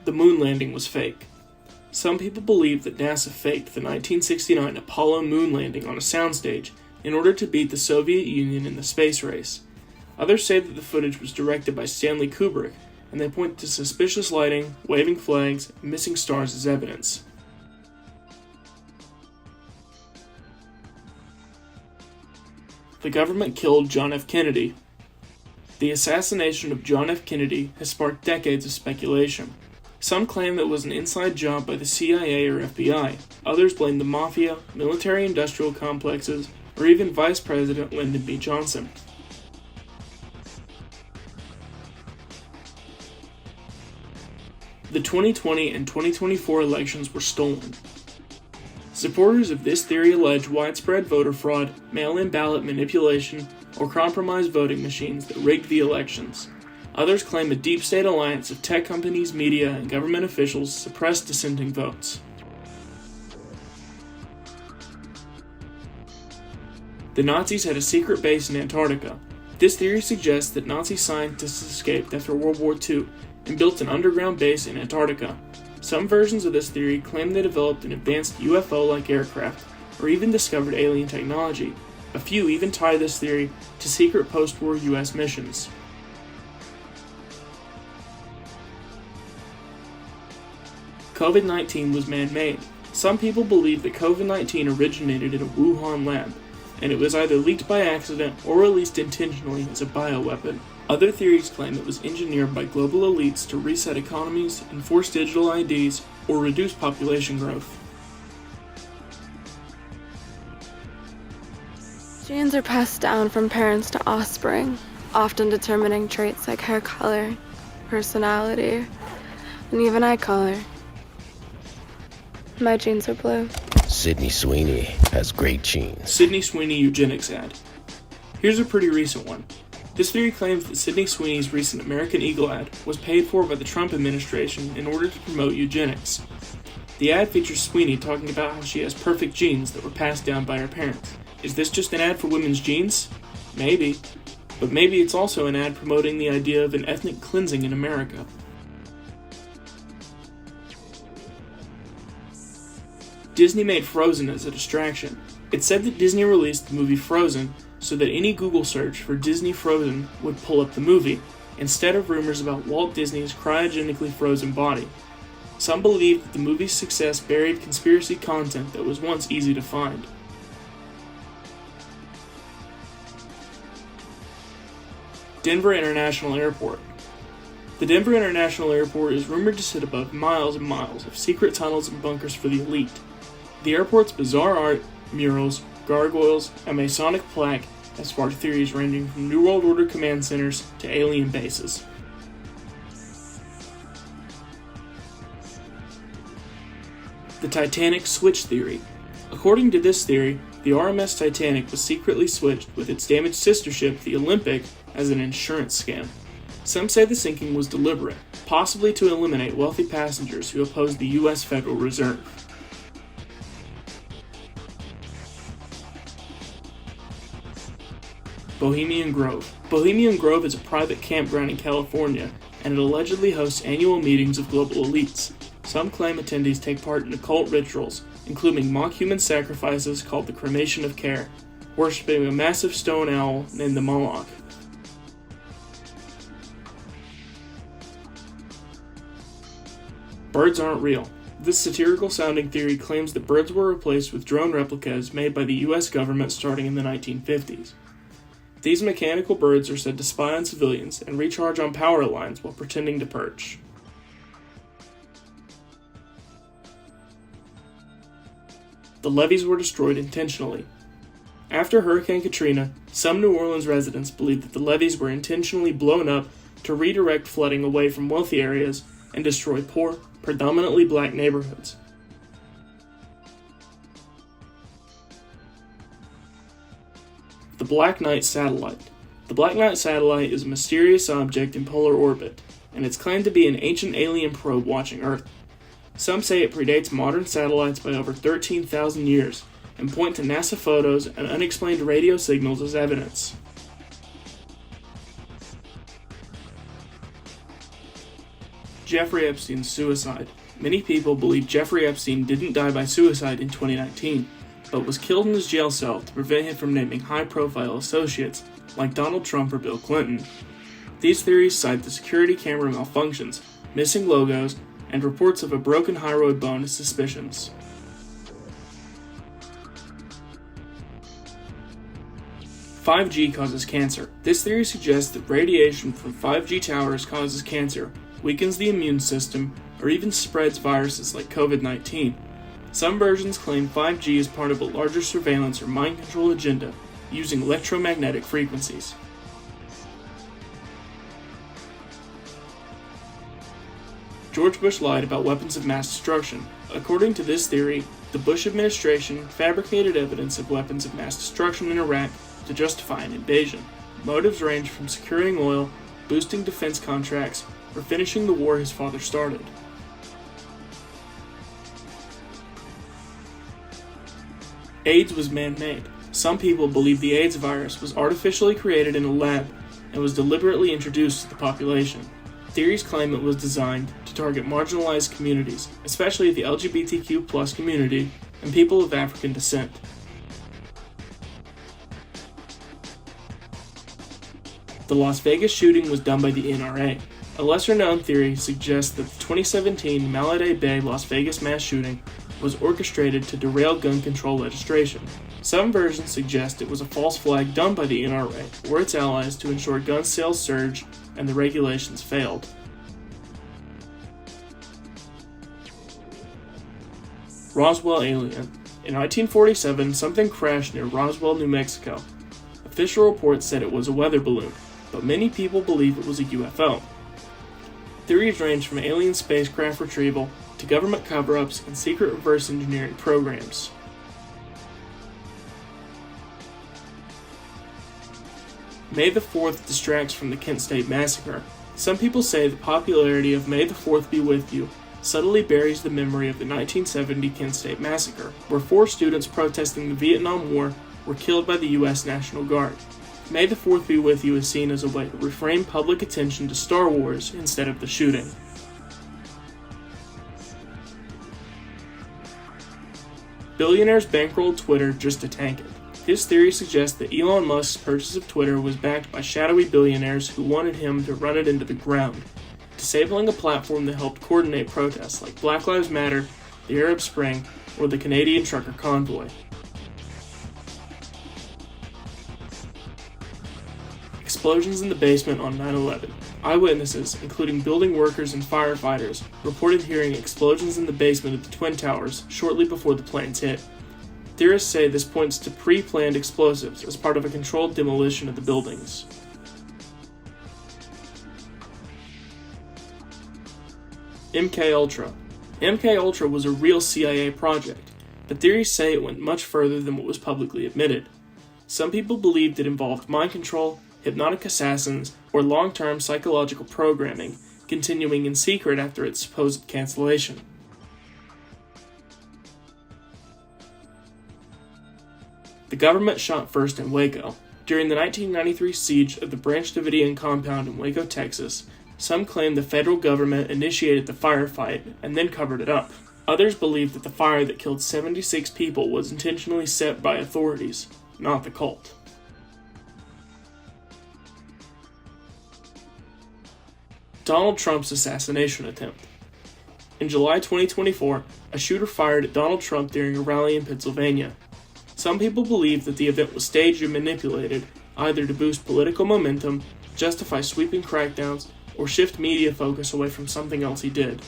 The moon landing was fake. Some people believe that NASA faked the 1969 Apollo moon landing on a soundstage in order to beat the Soviet Union in the space race. Others say that the footage was directed by Stanley Kubrick, and they point to suspicious lighting, waving flags, and missing stars as evidence. The government killed John F. Kennedy. The assassination of John F. Kennedy has sparked decades of speculation. Some claim it was an inside job by the CIA or FBI. Others blame the mafia, military-industrial complexes, or even Vice President Lyndon B. Johnson. The 2020 and 2024 elections were stolen. Supporters of this theory allege widespread voter fraud, mail-in ballot manipulation, or compromised voting machines that rigged the elections. Others claim a deep state alliance of tech companies, media, and government officials suppressed dissenting votes. The Nazis had a secret base in Antarctica. This theory suggests that Nazi scientists escaped after World War II and built an underground base in Antarctica. Some versions of this theory claim they developed an advanced UFO-like aircraft, or even discovered alien technology. A few even tie this theory to secret post-war US missions. COVID-19 was man-made. Some people believe that COVID-19 originated in a Wuhan lab, and it was either leaked by accident or released intentionally as a bioweapon. Other theories claim it was engineered by global elites to reset economies, enforce digital IDs, or reduce population growth. Genes are passed down from parents to offspring, often determining traits like hair color, personality, and even eye color. My genes are blue. Sydney Sweeney has great genes. Sydney Sweeney eugenics ad. Here's a pretty recent one. This theory claims that Sydney Sweeney's recent American Eagle ad was paid for by the Trump administration in order to promote eugenics. The ad features Sweeney talking about how she has perfect genes that were passed down by her parents. Is this just an ad for women's genes? Maybe. But maybe it's also an ad promoting the idea of an ethnic cleansing in America. Disney made Frozen as a distraction. It's said that Disney released the movie Frozen so that any Google search for Disney Frozen would pull up the movie, instead of rumors about Walt Disney's cryogenically frozen body. Some believe that the movie's success buried conspiracy content that was once easy to find. Denver International Airport. The Denver International Airport is rumored to sit above miles and miles of secret tunnels and bunkers for the elite. The airport's bizarre art, murals, gargoyles, and Masonic plaque have sparked theories ranging from New World Order command centers to alien bases. The Titanic switch theory. According to this theory, the RMS Titanic was secretly switched with its damaged sister ship, the Olympic, as an insurance scam. Some say the sinking was deliberate, possibly to eliminate wealthy passengers who opposed the U.S. Federal Reserve. Bohemian Grove. Bohemian Grove is a private campground in California, and it allegedly hosts annual meetings of global elites. Some claim attendees take part in occult rituals, including mock human sacrifices called the cremation of care, worshipping a massive stone owl named the Moloch. Birds aren't real. This satirical-sounding theory claims that birds were replaced with drone replicas made by the US government starting in the 1950s. These mechanical birds are said to spy on civilians and recharge on power lines while pretending to perch. The levees were destroyed intentionally. After Hurricane Katrina, some New Orleans residents believed that the levees were intentionally blown up to redirect flooding away from wealthy areas and destroy poor, predominantly black neighborhoods. The Black Knight Satellite. The Black Knight Satellite is a mysterious object in polar orbit, and it's claimed to be an ancient alien probe watching Earth. Some say it predates modern satellites by over 13,000 years, and point to NASA photos and unexplained radio signals as evidence. Jeffrey Epstein's suicide. Many people believe Jeffrey Epstein didn't die by suicide in 2019, but was killed in his jail cell to prevent him from naming high-profile associates like Donald Trump or Bill Clinton. These theories cite the security camera malfunctions, missing logos, and reports of a broken hyoid bone as suspicions. "5G causes cancer." This theory suggests that radiation from 5G towers causes cancer, weakens the immune system, or even spreads viruses like COVID-19. Some versions claim 5G is part of a larger surveillance or mind control agenda using electromagnetic frequencies. George Bush lied about weapons of mass destruction. According to this theory, the Bush administration fabricated evidence of weapons of mass destruction in Iraq to justify an invasion. Motives range from securing oil, boosting defense contracts, or finishing the war his father started. AIDS was man-made. Some people believe the AIDS virus was artificially created in a lab and was deliberately introduced to the population. Theories claim it was designed to target marginalized communities, especially the LGBTQ+ community and people of African descent. The Las Vegas shooting was done by the NRA. A lesser-known theory suggests that the 2017 Maladay Bay Las Vegas mass shooting was orchestrated to derail gun control legislation. Some versions suggest it was a false flag done by the NRA or its allies to ensure gun sales surged and the regulations failed. Roswell alien. In 1947, something crashed near Roswell, New Mexico. Official reports said it was a weather balloon, but many people believe it was a UFO. Theories range from alien spacecraft retrieval to government cover-ups and secret reverse engineering programs. May the 4th distracts from the Kent State Massacre. Some people say the popularity of May the 4th Be With You subtly buries the memory of the 1970 Kent State Massacre, where 4 students protesting the Vietnam War were killed by the U.S. National Guard. May the 4th Be With You is seen as a way to reframe public attention to Star Wars instead of the shooting. Billionaires bankrolled Twitter just to tank it. This theory suggests that Elon Musk's purchase of Twitter was backed by shadowy billionaires who wanted him to run it into the ground, disabling a platform that helped coordinate protests like Black Lives Matter, the Arab Spring, or the Canadian trucker convoy. Explosions in the basement on 9/11. Eyewitnesses, including building workers and firefighters, reported hearing explosions in the basement of the Twin Towers shortly before the planes hit. Theorists say this points to pre-planned explosives as part of a controlled demolition of the buildings. MKUltra. MKUltra was a real CIA project, but theories say it went much further than what was publicly admitted. Some people believed it involved mind control, hypnotic assassins, or long-term psychological programming, continuing in secret after its supposed cancellation. The government shot first in Waco. During the 1993 siege of the Branch Davidian compound in Waco, Texas, some claim the federal government initiated the firefight and then covered it up. Others believe that the fire that killed 76 people was intentionally set by authorities, not the cult. Donald Trump's assassination attempt. In July 2024, a shooter fired at Donald Trump during a rally in Pennsylvania. Some people believe that the event was staged and manipulated, either to boost political momentum, justify sweeping crackdowns, or shift media focus away from something else he did.